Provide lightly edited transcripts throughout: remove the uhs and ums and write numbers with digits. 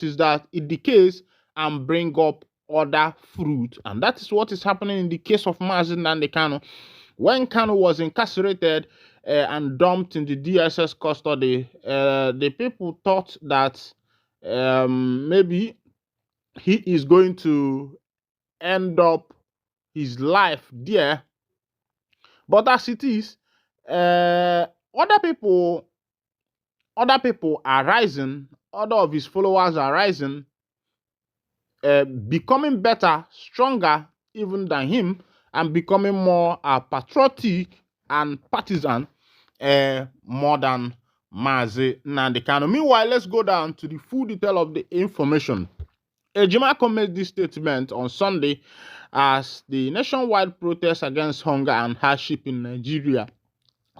is that it decays and bring up other fruit. And that is what is happening in the case of Mazi Nnamdi Kanu. When Kanu was incarcerated and dumped in the DSS custody, the people thought that maybe he is going to end up his life there. But as it is, other people are rising, other of his followers are rising, becoming better, stronger even than him, and becoming more patriotic and partisan more than Mazi Nnamdi Kanu. Meanwhile, let's go down to the full detail of the information. Ejimako made this statement on Sunday as the nationwide protest against hunger and hardship in Nigeria,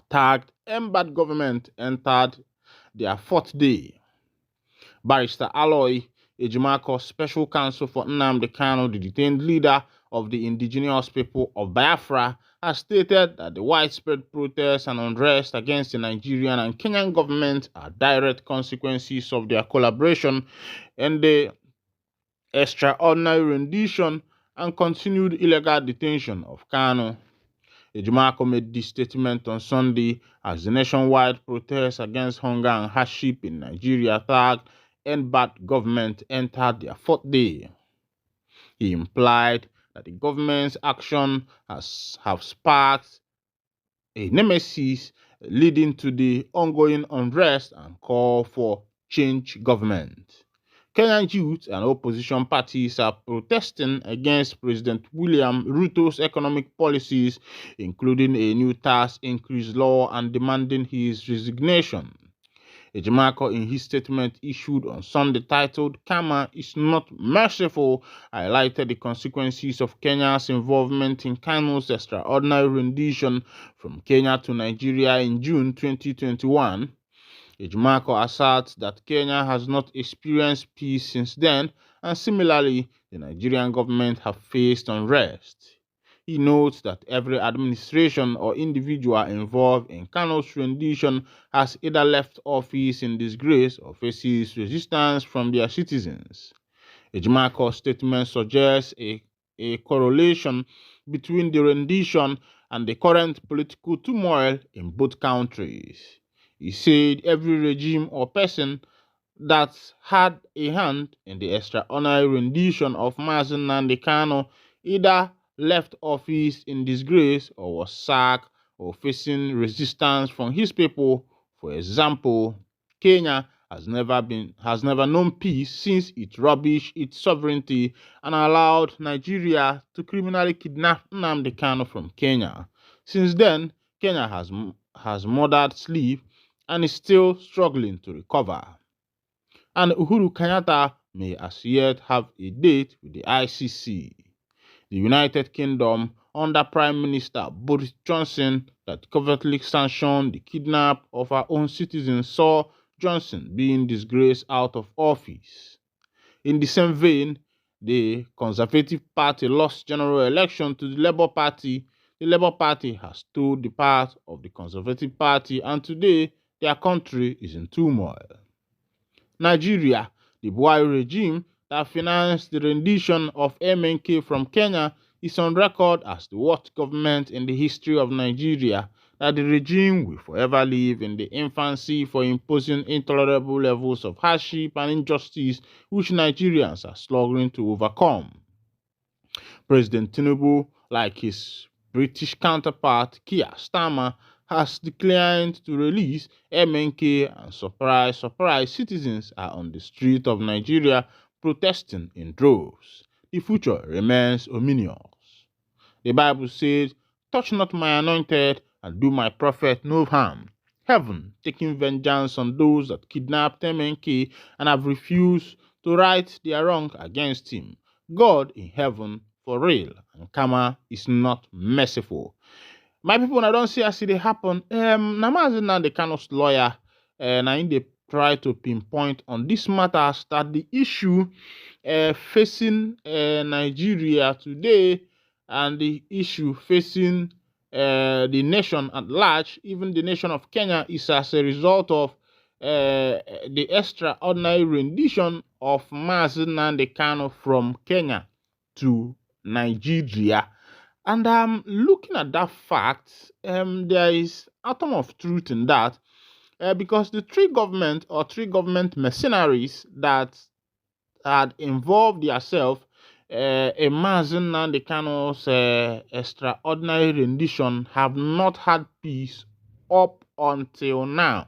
tagged Embed government, entered their fourth day. Barrister Aloy Ejimako, special counsel for Nnamdi Kanu, the detained leader of the indigenous people of Biafra, has stated that the widespread protests and unrest against the Nigerian and Kenyan government are direct consequences of their collaboration in the extraordinary rendition and continued illegal detention of Kanu. Ejimako made this statement on Sunday as the nationwide protest against hunger and hardship in Nigeria, tagged Embed government, entered their fourth day. He implied that the government's action have sparked a nemesis leading to the ongoing unrest and call for change government. Kenyan youth and opposition parties are protesting against President William Ruto's economic policies, including a new tax increase law, and demanding his resignation. Ejimako, in his statement issued on Sunday titled "Karma is Not Merciful," highlighted the consequences of Kenya's involvement in Kanu's extraordinary rendition from Kenya to Nigeria in June 2021. Ejimako asserts that Kenya has not experienced peace since then, and similarly, the Nigerian government have faced unrest. He notes that every administration or individual involved in Kanu's rendition has either left office in disgrace or faces resistance from their citizens. Ejimako's statement suggests a correlation between the rendition and the current political turmoil in both countries. He said every regime or person that had a hand in the extraordinary rendition of Mazi Nnamdi Kanu either left office in disgrace or was sacked or facing resistance from his people. For example, Kenya has never known peace since it rubbished its sovereignty and allowed Nigeria to criminally kidnap Nnamdi Kanu from Kenya. Since then, Kenya has murdered sleep and is still struggling to recover. And Uhuru Kenyatta may as yet have a date with the ICC. The United Kingdom, under Prime Minister Boris Johnson, that covertly sanctioned the kidnap of our own citizens, saw Johnson being disgraced out of office. In the same vein, the Conservative Party lost general election to the Labour Party. The Labour Party has stood the path of the Conservative Party, and today their country is in turmoil. Nigeria, the Buhari regime that financed the rendition of MNK from Kenya, is on record as the worst government in the history of Nigeria, that the regime will forever live in the infancy for imposing intolerable levels of hardship and injustice which Nigerians are struggling to overcome. President Tinubu, like his British counterpart Keir Starmer, has declined to release MNK, and surprise, citizens are on the street of Nigeria protesting in droves. The future remains ominous. The Bible says, "Touch not my anointed, and do my prophet no harm." Heaven taking vengeance on those that kidnapped MNK and have refused to right their wrong against him. God in heaven for real, and karma is not merciful. My people, I don't see as it happen. Mazi Nnamdi Kanu's lawyer, and I they try to pinpoint on this matter that the issue facing Nigeria today and the issue facing the nation at large, even the nation of Kenya, is as a result of the extraordinary rendition of Mazi Nnamdi Kanu from Kenya to Nigeria. And looking at that fact, there is atom of truth in that, because the three government mercenaries that had involved themselves in Mazi Nnamdi Kanu's extraordinary rendition have not had peace up until now.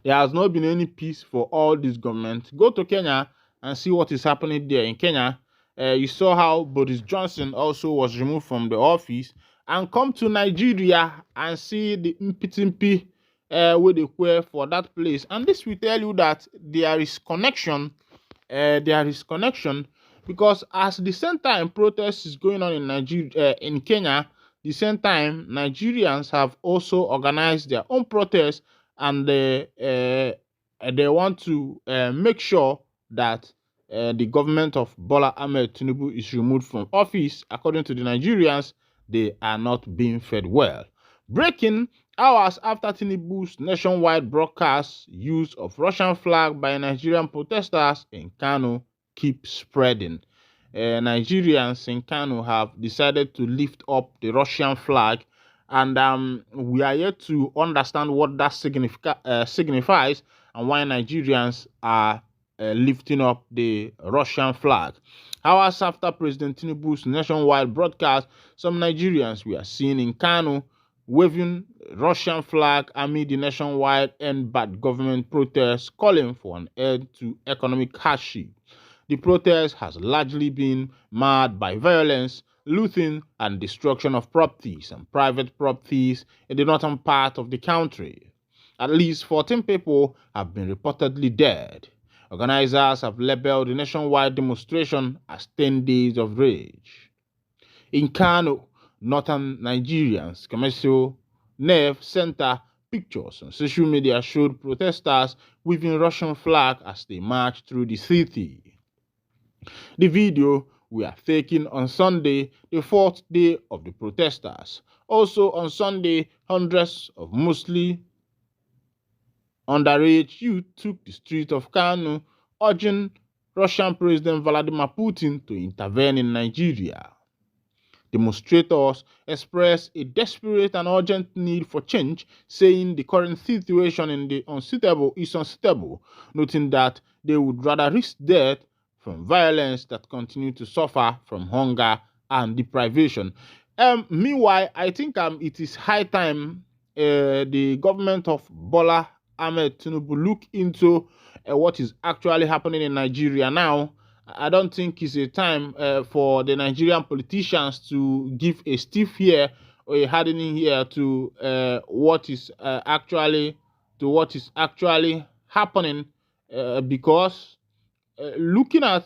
There has not been any peace for all these governments. Go to Kenya and see what is happening there in Kenya. You saw how Boris Johnson also was removed from the office, and come to Nigeria and see the impity with the queer for that place. And this will tell you that there is connection. There is connection, because as the same time protest is going on in Nigeria, in Kenya, the same time Nigerians have also organized their own protest, and they want to make sure that the government of Bola Ahmed Tinubu is removed from office. According to the Nigerians, they are not being fed well. Breaking: hours after Tinubu's nationwide broadcast, use of Russian flag by Nigerian protesters in Kano keep spreading. Nigerians in Kano have decided to lift up the Russian flag, and we are yet to understand what that signifies, and why Nigerians are lifting up the Russian flag. Hours after President Tinubu's nationwide broadcast, some Nigerians were seen in Kano waving Russian flag amid the nationwide end bad government protests calling for an end to economic hardship. The protest has largely been marred by violence, looting, and destruction of properties and private properties in the northern part of the country. At least 14 people have been reportedly dead. Organizers have labeled the nationwide demonstration as 10 days of rage. In Kano, northern Nigerians, commercial nerve center, pictures on social media showed protesters waving Russian flag as they marched through the city. The video were taken on Sunday, the fourth day of the protesters. Also on Sunday, hundreds of mostly underage youth took the streets of Kano, urging Russian President Vladimir Putin to intervene in Nigeria. Demonstrators expressed a desperate and urgent need for change, saying the current situation in the is unsuitable, noting that they would rather risk death from violence that continue to suffer from hunger and deprivation. Meanwhile, I think it is high time the government of Bola Ahmed Tinubu look into what is actually happening in Nigeria now. I don't think it's a time for the Nigerian politicians to give a stiff ear or a hardening ear to what is actually happening, because looking at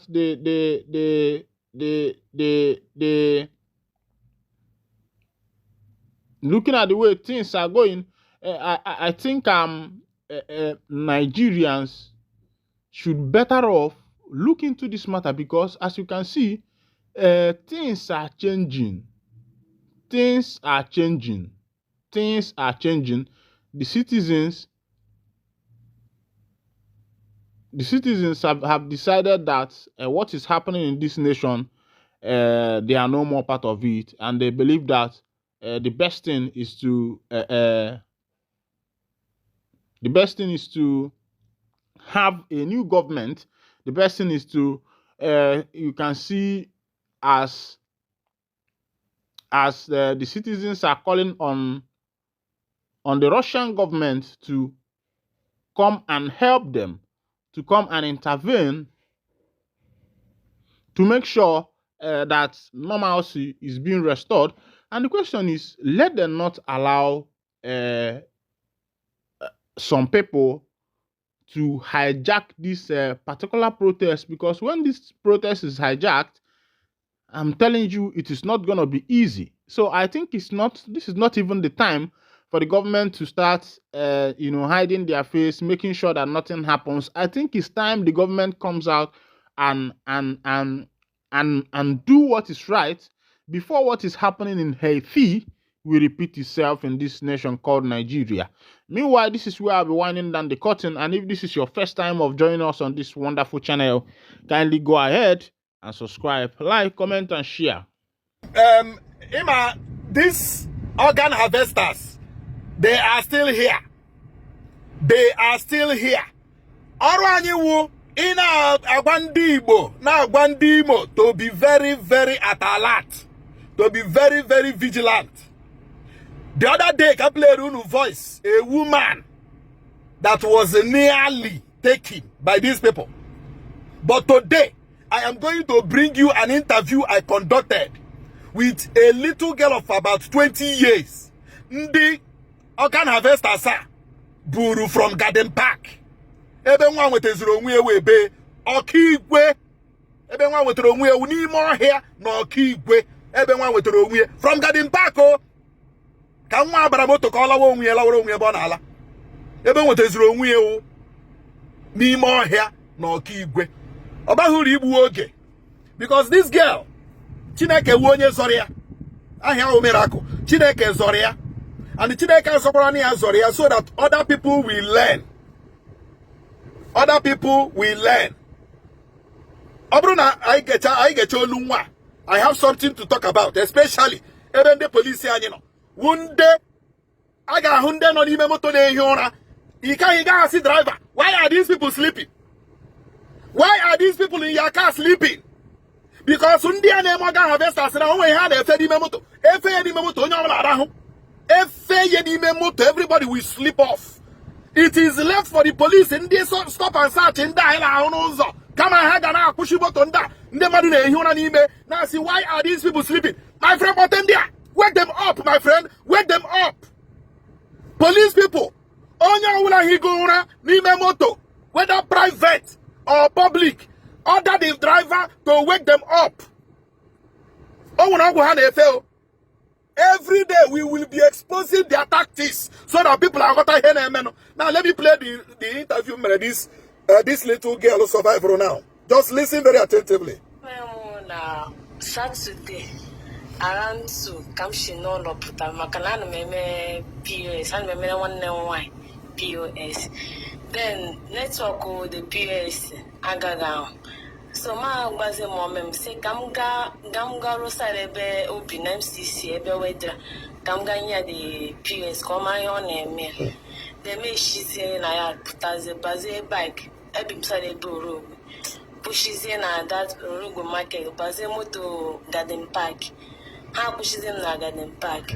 looking at the way things are going, I think Nigerians should better off look into this matter, because as you can see, things are changing. Things are changing. Things are changing. The citizens have decided that what is happening in this nation, they are no more part of it, and they believe that the best thing is to have a new government. The best thing is to you can see as the citizens are calling on the Russian government to come and help them, to come and intervene, to make sure that normalcy is being restored. And the question is, let them not allow some people to hijack this particular protest, because when this protest is hijacked, I'm telling you, it is not going to be easy. So I think this is not even the time for the government to start hiding their face, making sure that nothing happens. I think it's time the government comes out and do what is right before what is happening in Haiti will repeat itself in this nation called Nigeria. Meanwhile, this is where I'll be winding down the curtain. And if this is your first time of joining us on this wonderful channel, kindly go ahead and subscribe, like, comment, and share. Ima, these organ harvesters, they are still here. They are still here. Oranyiwu ina agbandigbo na agbandimo to be very, very at alert, to be very, very vigilant. The other day, I played a voice, a woman that was nearly taken by these people. But today, I am going to bring you an interview I conducted with a little girl of about 20 years. Ndi organ harvester sir, Bùrn from Garden Park. Ebe nwa wetezuru onwe ebe Okigwe. Ebe nwa wetara onwe ewu n'ime ọhịa na Okigwe. Ebe nwa wetara onwe from Garden Park o. Ka nwa abara moto ka ọlawa onwe lawara onwe ebe ọ na-ala. Ebe wetezuru onwe ewu n'ime ọhịa na Okigwe. Ọbahuru igbu oge. Because this girl, Chineke wu onye zọrọ ya. Ahịa o miracle. Chineke zọrọ ya. And Chineke zọkwara ya zọrọ ya so that other people will learn. Other people will learn. Obruna, I get olu nwa. I have something to talk about, especially even the police here, you know. One day, I got hunde no n'ime moto na ehi ụra. You can't see driver. Why are these people sleeping? Why are these people in your car sleeping? Because undi a na-eme organ harvesters na onwe ha na-efe n'ime moto. Efe ya n'ime moto onye ọbụla arahụ. Efe ya n'ime moto, everybody will sleep off. It is left for the police in this stop and search in that. Come on, Hagana, push it on that. Now see, why are these people sleeping? My friend, put them there. Wake them up, my friend. Wake them up. Police people. Onya ula higura nime moto, whether private or public. Order the driver to wake them up. Every day we will be exposing their tactics so that people are going to hear them. Now let me play the interview with this little girl survivor now. Just listen very attentively. Saturday around 2 Kamshi no no puta makana meme POS and meme one POS. Then network the POS agaga. So ma gbaze momem say gamga rosalebe obi na MCC ebe wedra gamga nya the PS come on eme the me she say na ya putaze baze bike ebi msale buru pushes in na that rugo market baze moto Garden Park ha pushes in na Garden Park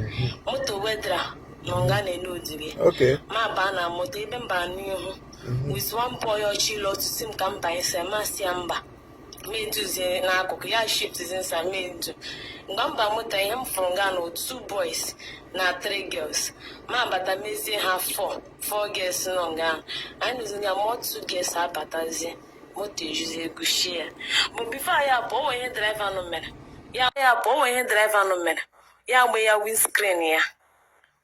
moto wedra nonga na enudiri okay ma ba na moto ebe mba nu with one boy or chilo to sim kamba ese ma siamba me to na akụkụ ya shift inside me into ngamba mota him from Ghana 2 boys na 3 girls ma bata mezie ha 4 girls no Ghana and uzinya more 2 girls abatazie moto use gushia but before ya bo we driver no mere ya bo we driver no mere ya gbe ya windscreen ya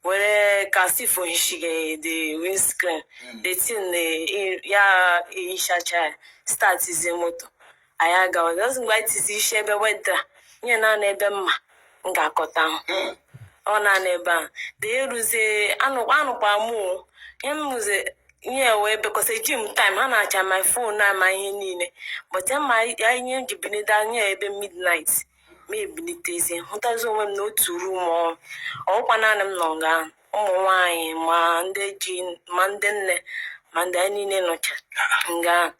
where kasifo hishige the windscreen the thing ya ishacha start is moto ayaga doesn't quite see shebe weather nye na ebe mma ngakọta ọ na ebe the eruze anu kwa mu emuze nye we because gym time ha na acha my phone na ma ihe niile but ma ya nye jibinida nye ebe midnight me binitezi hutazo onwe m n'otu room ọ kwa na m nọ nga ụmụ nwanyị ma ndị ji ma ndị nne ma ndị niile nọcha nga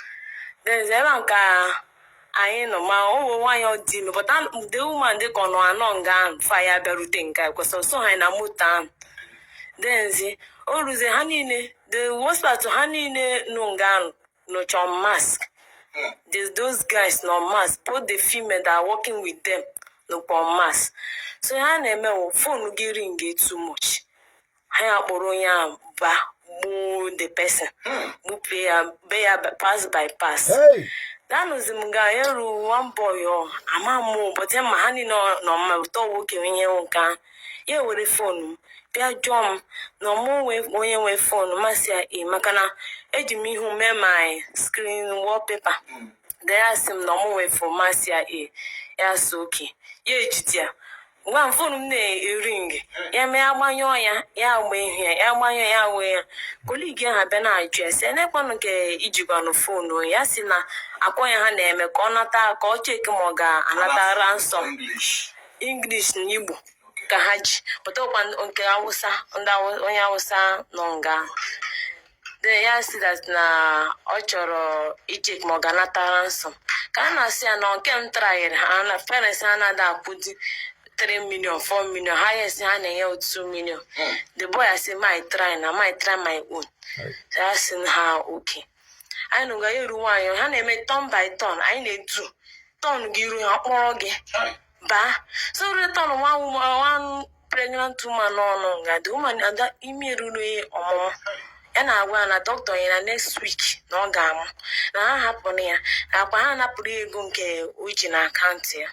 then zero nka I know my own one team, but the woman they can no anong fire berute nka because so ha na mutan. Then see, always the honey the worst part to honey no gan no chom mask. There's those guys no mask. Put the female that are working with them no mask. So ha na me phone gi ring too much. Ha akporo ya ba mu the person. Mu pay pass by pass. Hey. That was the one boy or a mamma, but then my honey no my dog giving you can. Yeah, with the phone. Pia John, no more way when you phone, Marcia, Macana, edge me who made my screen wallpaper. They asked him no more way for Marcia, yes, okay. Yeah, Jitia. One phone ring. Ya me agbanyo ya agba ihe ya agbanyo ya we ya. Colleague ha be na address. Ene kwanu ke ijigwa no phone ya si na akwanya ha na-eme ka ọ nata ka ọ check mo ga anata ransom. English na Igbo ka ha ji. Otokwa nke Hausa onye Hausa nọ nga. Then ya si that na ọ chọrọ icheck mo ga nata ransom. Ka na si na nke m try ha na parents ha na da akwudi 3 million, 4 million, highest hand and 2 million. The boy I say my try my own. So I said okay. I know I do one, you hand me turn by turn. I need to turn give you more again. Ba so return one pregnant woman no the woman and that immediately and I want a doctor in next week. No gam. Now happen here. I na put gunke which in account here.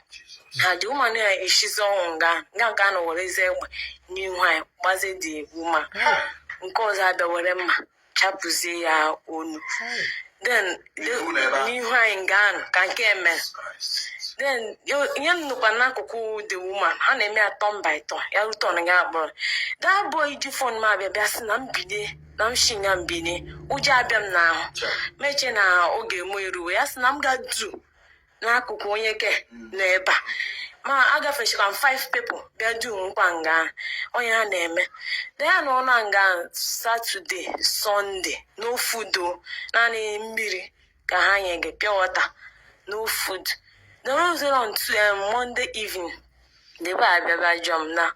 The woman is she's on Gan or is a new one, was it the woman? Because I don't remember Chapuzi own. Then the new one Gan can get me. Then you know, Banako, the woman, and a mere ton by ton, you turning out. That boy, you phone my best numbide, Namshin and Bini, Ujabem now. Mechena Oge Muiru, as Namga do. Na kuku onye ke n'eba ma agafechikwa 5 people bịa du nkwa nga onye ha na-eme ya na ọna nga Saturday Sunday no food naanị mmiri ka ha nyege pure water no food the rose on Monday evening they were abịa jom na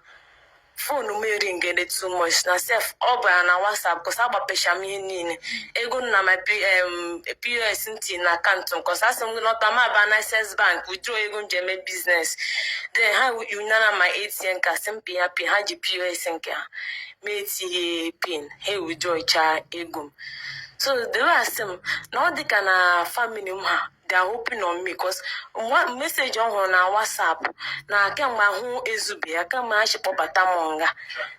phone me ring get too much na self over na WhatsApp cause agbapesha m ihe niile ego na my POS nti na account cause asem not ma ba na access bank withdraw ego njem business then how you nana my ATM ka simple happy ha ji POS nke ha me tie pin hey withdraw cha ego so they were asem na ọ dị ka na family m ha they are hoping on me because one message on WhatsApp na kemgbe ahụ ezube ya kemgbe ha chịkpọbata m nga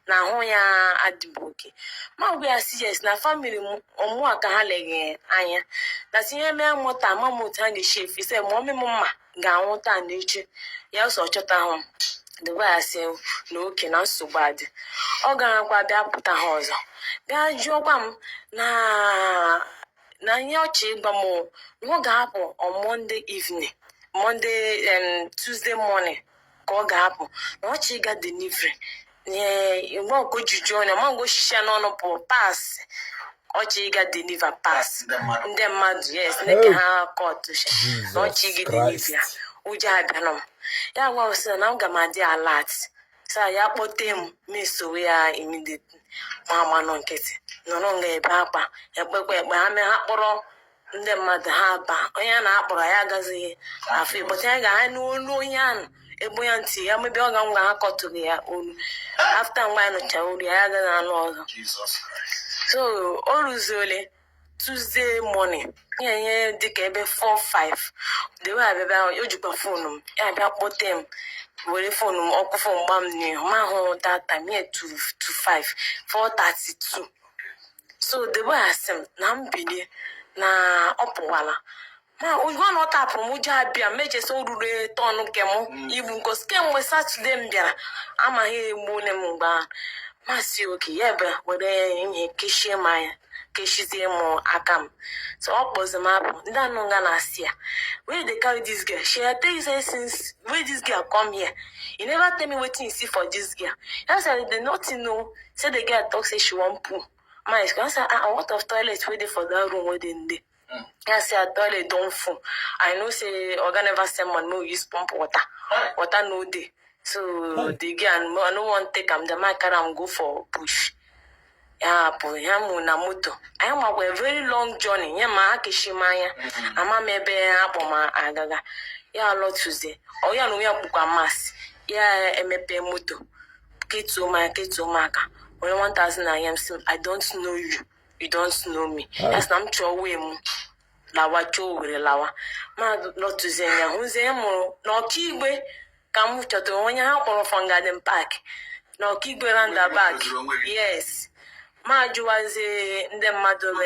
na ahụ ya adịboke ma gwa ya yes na family ọmụ aka ha leghe anya na tinye mee mụta mamụta ha ga-eshi efi se ma ọmị m mma ga-anwụta n'eche ya ọsọ chọta hụ the way I say na oke na nsogbu adị ọ garakwa bịa pụta ha ọzọ bịa jụọkwa m na ihe ọchị ịgba m no ga-apụ on Monday evening Monday Tuesday morning ka ọ ga-apụ na ọchị ga delivery mgbe ọkụ juju onye ma ngo shisha n'ọnụ pụ pass ọchị ga deliver pass ndị mmadụ yes neke ha court na ọchị ga deliver ụjọ abịa nọ ya gwa ọsị na m ga m adị alert sa ya kpọte m mesowe ya immediately ma agba nọ nkịtị nọrọ nga ebe akpa ekpekwa ekpe ha mee ha kpọrọ ndị mmadụ ha ba onye a na-akpọrọ ya agazighị afọ ịbọta ya ga-ha n'olu onye ahụ ebo ya ntị ya mebi ọ ga m ga ha kọtụrụ ya olu afta mgbe ya nụchara olu ya agaghị anụ ọzọ so o ruziole Tuesday morning ihe dịka ebe 4-5 dewe abịa o jikwa fonu m ya bịa kpọte m were fonu m ọkụ fon gba m n'ihu ma hụ data mie 2-5 4:32 so the boy asị m na mbili na ọ pụwala ma ụgwọ na ọ tapụrụ m ụjọ abịa mejesi o ruru tọn nke m igbu nkos kemgbe Satọde m bịara amaghị egbu ne m mgba masị oke ya ebe were ihe kechie m anya kechizie m aka m so ọ kpọzi m apụ ndị anụ nga na-asị ya where they carry this girl she had tell you say since where this girl come here you never tell me wetin you see for this girl I said they nothing know say the girl talk say she wan poo my I said what of toilet wey dey for that room wey dey dey I said toilet don full I know say oga never send money no use pump water no dey so the girl I no wan take am the man carry am go for bush ya bụ ya mụ na moto anyị makwa a very long journey ya ma akishimanya ama m ebe akpọ ma agaga ya lọtuzie ọ ya na onye kpukwa masị ya emepe moto ketu maka onye 1000 I am saying I don't know you don't know me as na m chọọ wee mụ lawa chọọ were lawa ma lọtuzie ya hụzie mụrụ na ọkaigwe ka m chọtara onye ha kpọrọ from Garden Park na ọkaigwe roundabout yes Majuaze the Madonna.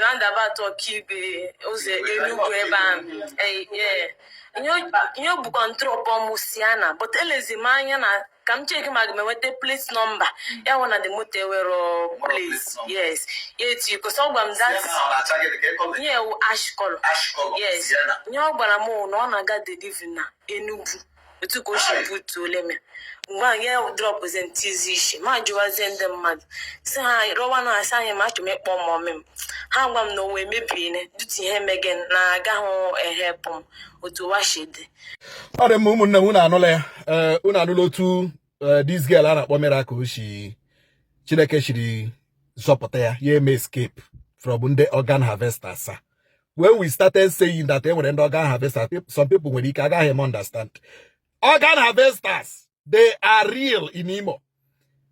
Roundabout or Kibe, Ose, Enugueban, you control Musiana, but Elizimaniana. Come check my place number. Yeah, one of the motor place. Yes. Yes, you because I'm that. Yeah, ash color. Yes. No, but I'm on. I got the divina. Enugu. You took ocean put to lemon. One year drop was in Tizish. My jewels in the mud. Say, Rowan, I sang him to make one moment. How one no way, maybe duty him again. Na gaho a hair pump or to wash it. Ọ dị mma ụmụnne unu anụla ya unu anụla otu this girl a na-akpọ Miracle shi Chineke shiri zọpụta ya eme escape from ndị organ harvesters. When we started saying that enwere ndị organ harvesters, some people nwere ike agaghị m understand. Organ harvesters, they are real in Imo.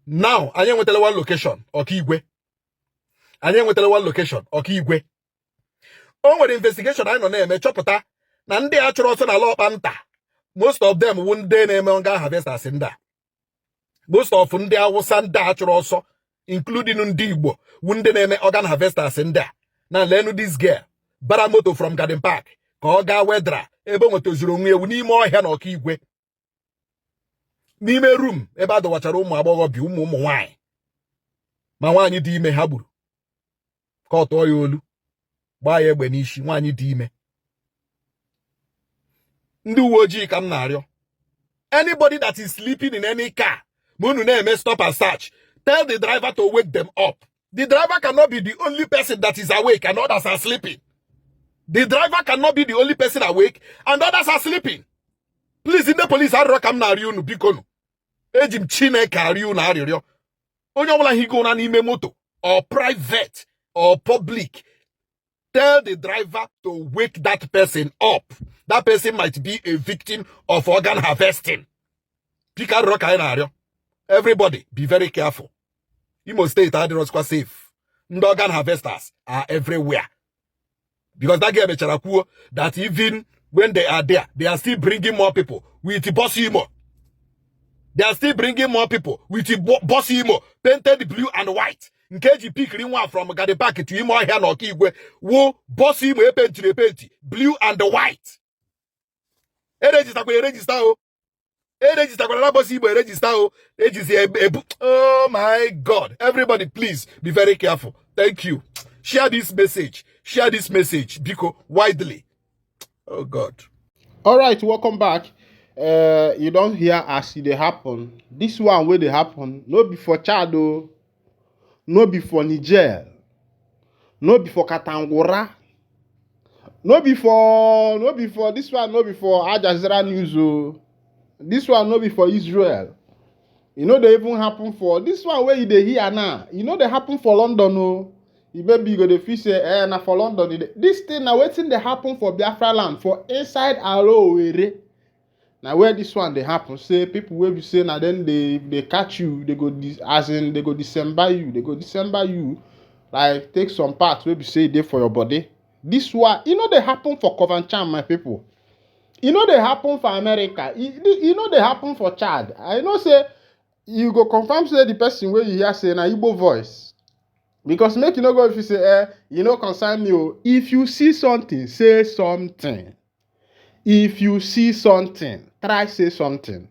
Now, anyị enwetala one location, Ọkaigwe. Anyị enwetala one location, Ọkaigwe. O nwere investigation anyị nọ na-eme chọpụta na ndị a chọrọ ọsọ na ala ọkpa nta. Most of them wụ ndị na-eme organ harvesters ndị a. Most of ndị Awụsa ndị a chọrọ ọsọ, including ndị Igbo, wụ ndị na-eme organ harvesters ndị a. Na lenu this girl, bara moto from Garden Park, ka ọ gaa Wedra, ebe o nwetazuru onwe ewu n'ime ọhịa na Ọkaigwe. N'ime room, ebe a dọwachara ụmụ agbọghọbịa ụmụ nwaanyị. Ma nwaanyị dị ime ha gburu. Ka ọ tụọ ya olu, gbaa ya egbe n'isi, nwaanyị dị ime. Ndị uwe ojii ka m na-arịọ. Anybody that is sleeping in any car, munu na-eme stop and search, tell the driver to wake them up. The driver cannot be the only person that is awake and others are sleeping. The driver cannot be the only person awake and others are sleeping. Please, in the police, I rock am na riu nu bikonu. Ejim Chineke ariu na aririo. Onye ọbụla higo na n'ime moto or private or public. Tell the driver to wake that person up. That person might be a victim of organ harvesting. Pika rock ayo. Everybody, be very careful. Imo State are safe. The organ harvesters are everywhere. Because that girl Becharakuo, that even when they are there, they are still bringing more people with the boss Imo. They are still bringing more people with the boss Imo, painted blue and white. In case you pick one from Garden Park to Imo here no Kigwe, wo boss Imo painted blue and white. Oh my God. Everybody, please be very careful. Thank you. Share this message. Share this message because widely. Oh God. All right, welcome back. You don't hear as it happen. This one where they happen, no before Chad, no before Niger, no before Katangura, no before this one, no before Al Jazeera News. This one no before Israel. You know they even happen for this one where they here now. You know they happen for London. Oh, you maybe you go to fish say na for London. This thing now waiting they happen for Biafra land for inside Aro. Now where this one they happen, say people will be saying now then they catch you, they go as in they go December you, like take some parts where be say they for your body. This one, you know they happen for Covanchan, my people. You know they happen for America. You know they happen for Chad. I know say you go confirm say the person where you hear say na Igbo voice. Because make you no go if you say you know concern me. If you see something, say something. If you see something, try say something.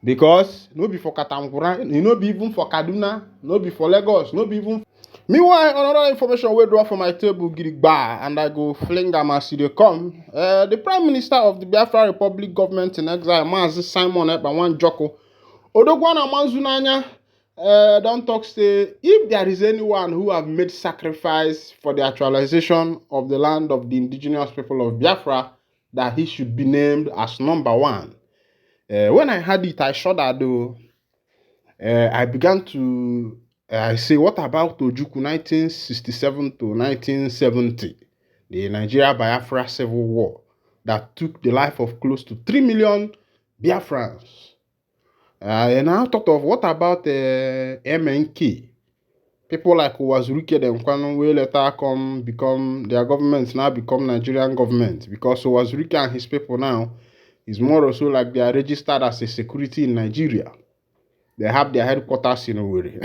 Because no be for Katangura, you know be even for Kaduna, no be for Lagos, no be even. Meanwhile, another information we draw from my table, Girigba, and I go fling them as they come. The Prime Minister of the Biafra Republic government in exile, Mazi Simon Ekpawan Joko, Odogwana Manzunanya, don't talk say if there is anyone who have made sacrifice for the actualization of the land of the indigenous people of Biafra, that he should be named as number one. When I heard it, I saw that though. I began to say, what about Ojukwu 1967 to 1970, the Nigeria-Biafra Civil War that took the life of close to 3 million Biafrans? And I thought of what about MNK? People like Uwazuruke and will later become their governments now become Nigerian government, because Uwazuruke and his people now is more or so like they are registered as a security in Nigeria. They have their headquarters in Owerri.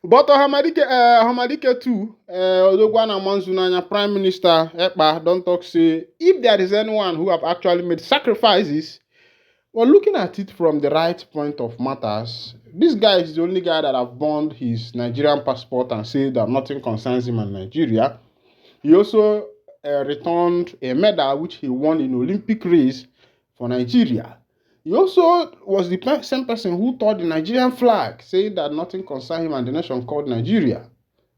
But Ohamadike too, Odogwana Manzunanya, Prime Minister Ekpa, don't talk say, if there is anyone who have actually made sacrifices, well, looking at it from the right point of matters, this guy is the only guy that have burned his Nigerian passport and said that nothing concerns him in Nigeria. He also returned a medal which he won in Olympic race for Nigeria. He also was the same person who tore the Nigerian flag, saying that nothing concerns him and the nation called Nigeria.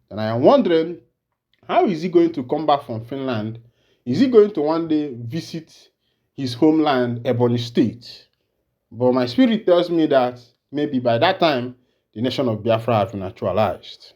And I am wondering, how is he going to come back from Finland? Is he going to one day visit his homeland, Ebonyi State? But my spirit tells me that maybe by that time, the nation of Biafra has been actualized.